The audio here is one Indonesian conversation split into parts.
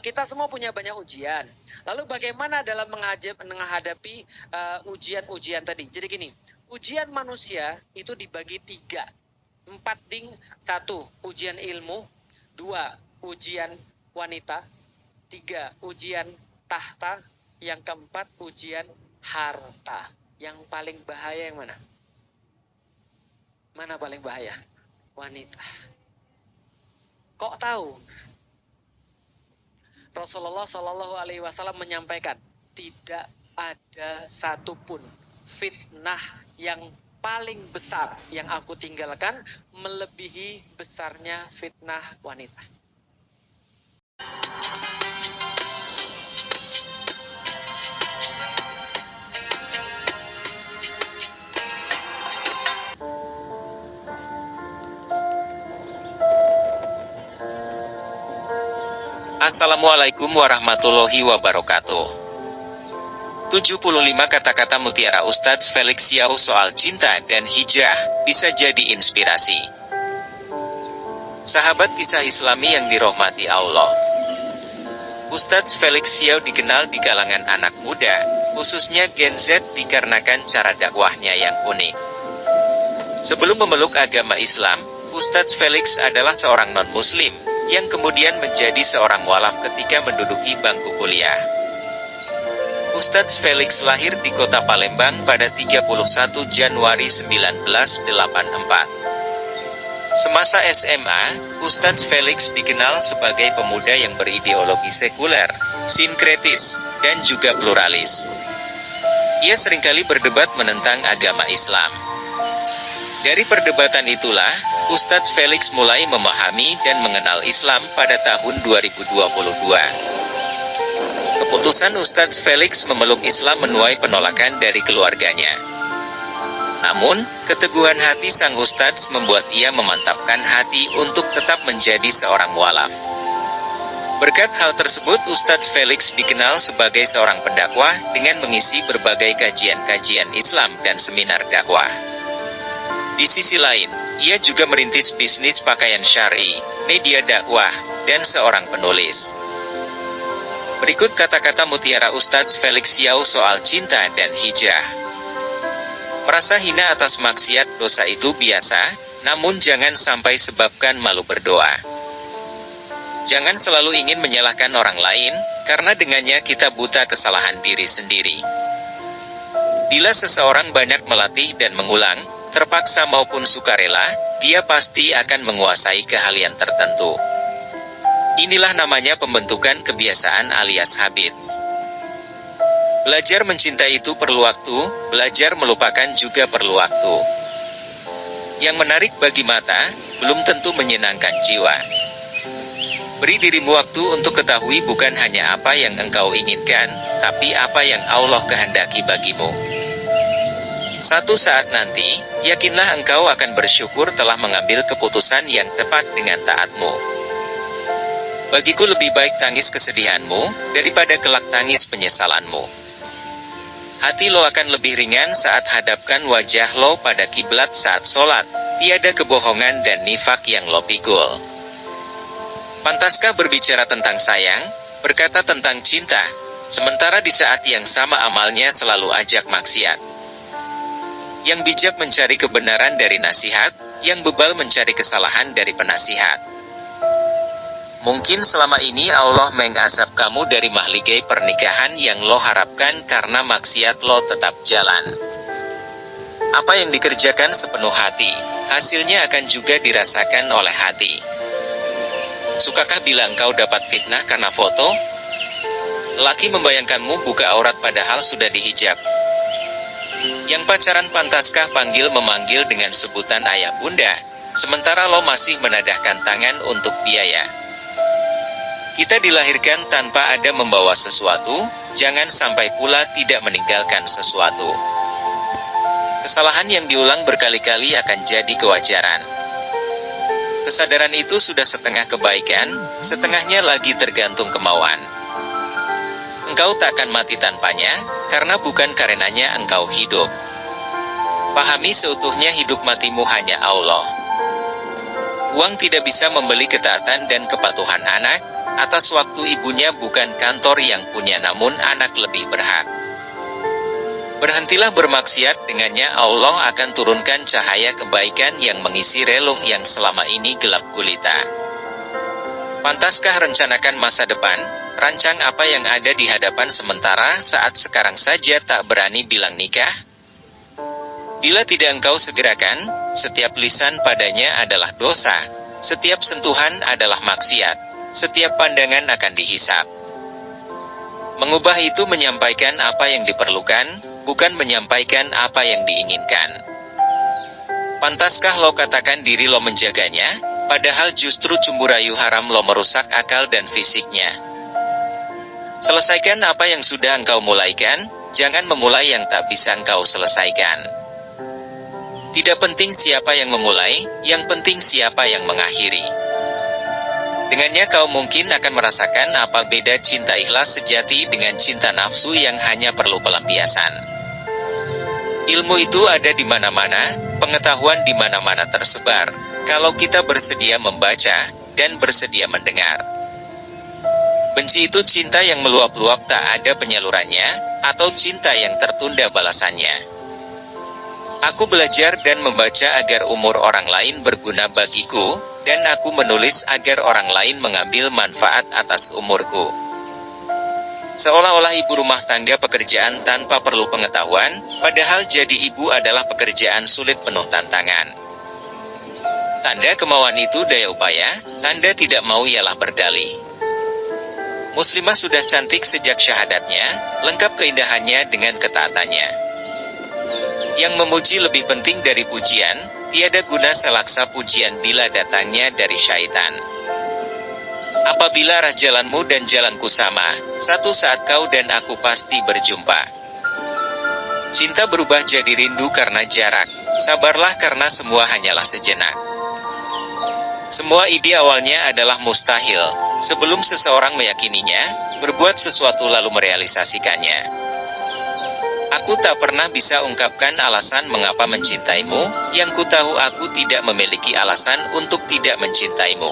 kita semua punya banyak ujian. Lalu bagaimana dalam menghadapi ujian-ujian tadi? Jadi gini, ujian manusia itu dibagi 3. 1, ujian ilmu. 2, ujian wanita. 3, ujian tahta. Yang keempat, ujian harta. Yang paling bahaya yang mana? Mana paling bahaya? Wanita. Kok tahu? Rasulullah Shallallahu Alaihi Wasallam menyampaikan, tidak ada satupun fitnah yang paling besar yang aku tinggalkan melebihi besarnya fitnah wanita. Assalamualaikum warahmatullahi wabarakatuh. 75 kata-kata mutiara Ustadz Felix Xiao soal cinta dan hijrah bisa jadi inspirasi. Sahabat kisah Islami yang dirahmati Allah, Ustadz Felix Xiao dikenal di kalangan anak muda, khususnya Gen Z dikarenakan cara dakwahnya yang unik. Sebelum memeluk agama Islam, Ustadz Felix adalah seorang non-muslim yang kemudian menjadi seorang walaf ketika menduduki bangku kuliah. Ustadz Felix lahir di kota Palembang pada 31 Januari 1984. Semasa SMA, Ustadz Felix dikenal sebagai pemuda yang berideologi sekuler, sinkretis, dan juga pluralis. Ia seringkali berdebat menentang agama Islam. Dari perdebatan itulah, Ustadz Felix mulai memahami dan mengenal Islam pada tahun 2022. Keputusan Ustadz Felix memeluk Islam menuai penolakan dari keluarganya. Namun, keteguhan hati sang Ustadz membuat ia memantapkan hati untuk tetap menjadi seorang mualaf. Berkat hal tersebut, Ustadz Felix dikenal sebagai seorang pendakwah dengan mengisi berbagai kajian-kajian Islam dan seminar dakwah. Di sisi lain, ia juga merintis bisnis pakaian syar'i, media dakwah, dan seorang penulis. Berikut kata-kata mutiara Ustadz Felix Xiao soal cinta dan hijrah. Merasa hina atas maksiat dosa itu biasa, namun jangan sampai sebabkan malu berdoa. Jangan selalu ingin menyalahkan orang lain, karena dengannya kita buta kesalahan diri sendiri. Bila seseorang banyak melatih dan mengulang, terpaksa maupun sukarela, dia pasti akan menguasai keahlian tertentu. Inilah namanya pembentukan kebiasaan alias habits. Belajar mencintai itu perlu waktu, belajar melupakan juga perlu waktu. Yang menarik bagi mata, belum tentu menyenangkan jiwa. Beri dirimu waktu untuk ketahui bukan hanya apa yang engkau inginkan, tapi apa yang Allah kehendaki bagimu. Satu saat nanti, yakinlah engkau akan bersyukur telah mengambil keputusan yang tepat dengan taatmu. Bagiku lebih baik tangis kesedihanmu, daripada kelak tangis penyesalanmu. Hati lo akan lebih ringan saat hadapkan wajah lo pada kiblat saat sholat, tiada kebohongan dan nifak yang lo pikul. Pantaskah berbicara tentang sayang, berkata tentang cinta, sementara di saat yang sama amalnya selalu ajak maksiat? Yang bijak mencari kebenaran dari nasihat, yang bebal mencari kesalahan dari penasihat. Mungkin selama ini Allah mengazab kamu dari mahligai pernikahan yang lo harapkan karena maksiat lo tetap jalan. Apa yang dikerjakan sepenuh hati, hasilnya akan juga dirasakan oleh hati. Sukakah bila engkau dapat fitnah karena foto? Laki membayangkanmu buka aurat padahal sudah dihijab. Yang pacaran pantaskah memanggil dengan sebutan ayah bunda, sementara lo masih menadahkan tangan untuk biaya? Kita dilahirkan tanpa ada membawa sesuatu, jangan sampai pula tidak meninggalkan sesuatu. Kesalahan yang diulang berkali-kali akan jadi kewajaran. Kesadaran itu sudah setengah kebaikan, setengahnya lagi tergantung kemauan. Engkau takkan mati tanpanya, karena bukan karenanya engkau hidup. Pahami seutuhnya hidup matimu hanya Allah. Uang tidak bisa membeli ketaatan dan kepatuhan anak, Atas waktu ibunya bukan kantor yang punya, namun anak lebih berhak. Berhentilah bermaksiat, dengannya Allah akan turunkan cahaya kebaikan yang mengisi relung yang selama ini gelap gulita. Pantaskah rencanakan masa depan, rancang apa yang ada di hadapan sementara saat sekarang saja tak berani bilang nikah? Bila tidak engkau segerakan, setiap lisan padanya adalah dosa, setiap sentuhan adalah maksiat. Setiap pandangan akan dihisap. Mengubah itu menyampaikan apa yang diperlukan, bukan menyampaikan apa yang diinginkan. Pantaskah lo katakan diri lo menjaganya, padahal justru cumbu rayu haram lo merusak akal dan fisiknya. Selesaikan apa yang sudah engkau mulaikan, jangan memulai yang tak bisa engkau selesaikan. Tidak penting siapa yang memulai, yang penting siapa yang mengakhiri. Dengannya kau mungkin akan merasakan apa beda cinta ikhlas sejati dengan cinta nafsu yang hanya perlu pelampiasan. Ilmu itu ada di mana-mana, pengetahuan di mana-mana tersebar, kalau kita bersedia membaca, dan bersedia mendengar. Benci itu cinta yang meluap-luap tak ada penyalurannya, atau cinta yang tertunda balasannya. Aku belajar dan membaca agar umur orang lain berguna bagiku, dan aku menulis agar orang lain mengambil manfaat atas umurku. Seolah-olah ibu rumah tangga pekerjaan tanpa perlu pengetahuan, padahal jadi ibu adalah pekerjaan sulit penuh tantangan. Tanda kemauan itu daya upaya, tanda tidak mau ialah berdalih. Muslimah sudah cantik sejak syahadatnya, lengkap keindahannya dengan ketaatannya. Yang memuji lebih penting dari pujian, tiada guna selaksa pujian bila datangnya dari syaitan. Apabila arah jalanmu dan jalanku sama, satu saat kau dan aku pasti berjumpa. Cinta berubah jadi rindu karena jarak, sabarlah karena semua hanyalah sejenak. Semua ide awalnya adalah mustahil, sebelum seseorang meyakininya, berbuat sesuatu lalu merealisasikannya. Aku tak pernah bisa ungkapkan alasan mengapa mencintaimu, yang ku tahu aku tidak memiliki alasan untuk tidak mencintaimu.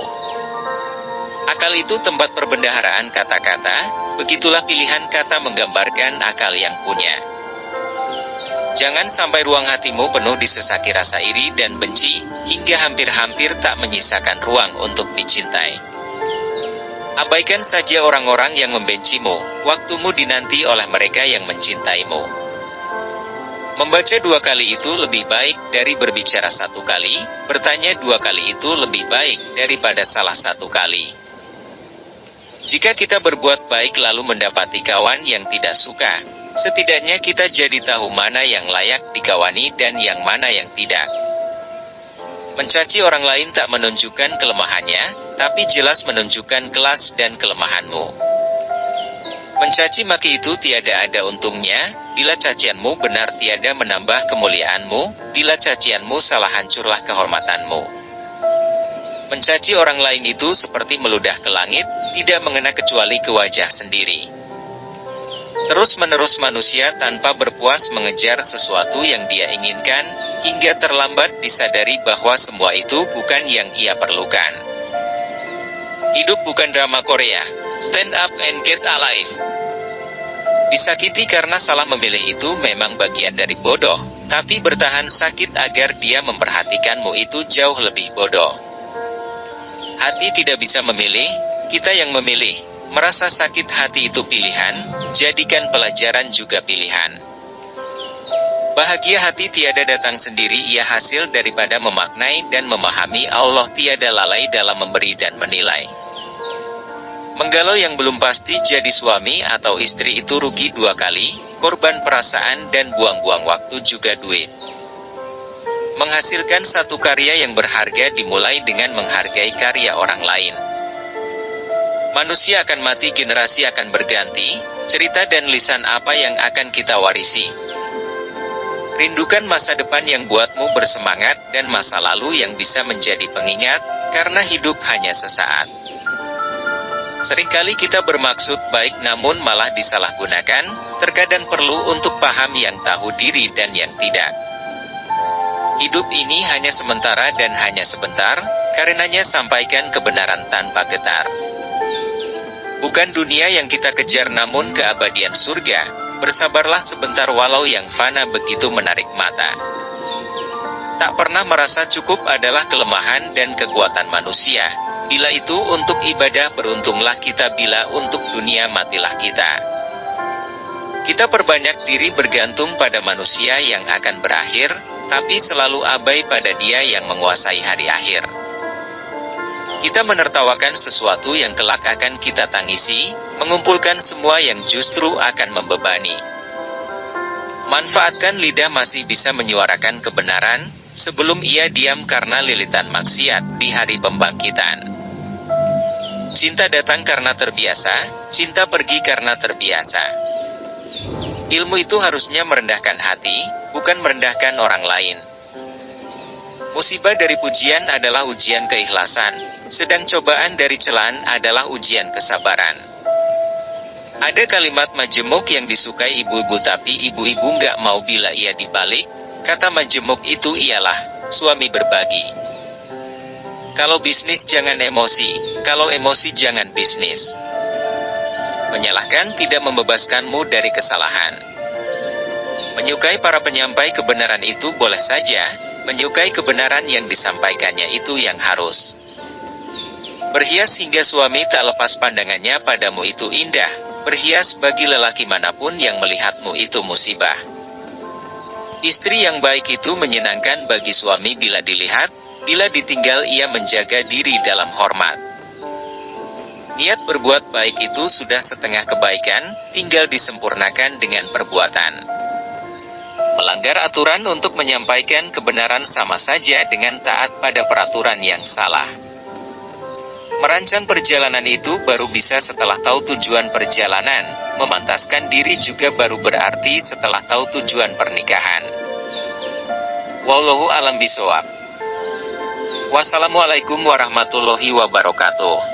Akal itu tempat perbendaharaan kata-kata, begitulah pilihan kata menggambarkan akal yang punya. Jangan sampai ruang hatimu penuh disesaki rasa iri dan benci, hingga hampir-hampir tak menyisakan ruang untuk dicintai. Abaikan saja orang-orang yang membencimu, waktumu dinanti oleh mereka yang mencintaimu. Membaca 2 kali itu lebih baik dari berbicara 1 kali, bertanya 2 kali itu lebih baik daripada salah 1 kali. Jika kita berbuat baik lalu mendapati kawan yang tidak suka, setidaknya kita jadi tahu mana yang layak dikawani dan yang mana yang tidak. Mencaci orang lain tak menunjukkan kelemahannya, tapi jelas menunjukkan kelas dan kelemahanmu. Mencaci maki itu tiada ada untungnya, bila cacianmu benar tiada menambah kemuliaanmu, bila cacianmu salah hancurlah kehormatanmu. Mencaci orang lain itu seperti meludah ke langit, tidak mengena kecuali ke wajah sendiri. Terus-menerus manusia tanpa berpuas mengejar sesuatu yang dia inginkan, hingga terlambat disadari bahwa semua itu bukan yang ia perlukan. Hidup bukan drama Korea. Stand up and get alive. Disakiti karena salah memilih itu memang bagian dari bodoh, tapi bertahan sakit agar dia memperhatikanmu itu jauh lebih bodoh. Hati tidak bisa memilih, kita yang memilih. Merasa sakit hati itu pilihan, jadikan pelajaran juga pilihan. Bahagia hati tiada datang sendiri, ia hasil daripada memaknai dan memahami Allah, tiada lalai dalam memberi dan menilai. Menggalau yang belum pasti jadi suami atau istri itu rugi 2 kali, korban perasaan dan buang-buang waktu juga duit. Menghasilkan satu karya yang berharga dimulai dengan menghargai karya orang lain. Manusia akan mati, generasi akan berganti, cerita dan lisan apa yang akan kita warisi. Rindukan masa depan yang buatmu bersemangat dan masa lalu yang bisa menjadi pengingat, karena hidup hanya sesaat. Seringkali kita bermaksud baik namun malah disalahgunakan, terkadang perlu untuk paham yang tahu diri dan yang tidak. Hidup ini hanya sementara dan hanya sebentar, karenanya sampaikan kebenaran tanpa getar. Bukan dunia yang kita kejar namun keabadian surga. Bersabarlah sebentar walau yang fana begitu menarik mata. Tak pernah merasa cukup adalah kelemahan dan kekuatan manusia. Bila itu untuk ibadah beruntunglah kita, bila untuk dunia matilah kita. Kita perbanyak diri bergantung pada manusia yang akan berakhir, tapi selalu abai pada Dia yang menguasai hari akhir. Kita menertawakan sesuatu yang kelak akan kita tangisi, mengumpulkan semua yang justru akan membebani. Manfaatkan lidah masih bisa menyuarakan kebenaran, sebelum ia diam karena lilitan maksiat di hari pembangkitan. Cinta datang karena terbiasa, cinta pergi karena terbiasa. Ilmu itu harusnya merendahkan hati, bukan merendahkan orang lain. Musibah dari pujian adalah ujian keikhlasan, sedang cobaan dari celaan adalah ujian kesabaran. Ada kalimat majemuk yang disukai ibu-ibu tapi ibu-ibu nggak mau bila ia dibalik. Kata majemuk itu ialah, suami berbagi. Kalau bisnis jangan emosi, kalau emosi jangan bisnis. Menyalahkan tidak membebaskanmu dari kesalahan. Menyukai para penyampai kebenaran itu boleh saja, menyukai kebenaran yang disampaikannya itu yang harus. Berhias hingga suami tak lepas pandangannya padamu itu indah, berhias bagi lelaki manapun yang melihatmu itu musibah. Istri yang baik itu menyenangkan bagi suami bila dilihat, bila ditinggal ia menjaga diri dalam hormat. Niat berbuat baik itu sudah setengah kebaikan, tinggal disempurnakan dengan perbuatan. Melanggar aturan untuk menyampaikan kebenaran sama saja dengan taat pada peraturan yang salah. Merancang perjalanan itu baru bisa setelah tahu tujuan perjalanan, memantaskan diri juga baru berarti setelah tahu tujuan pernikahan. Wallahu a'lam bishawab. Wassalamualaikum warahmatullahi wabarakatuh.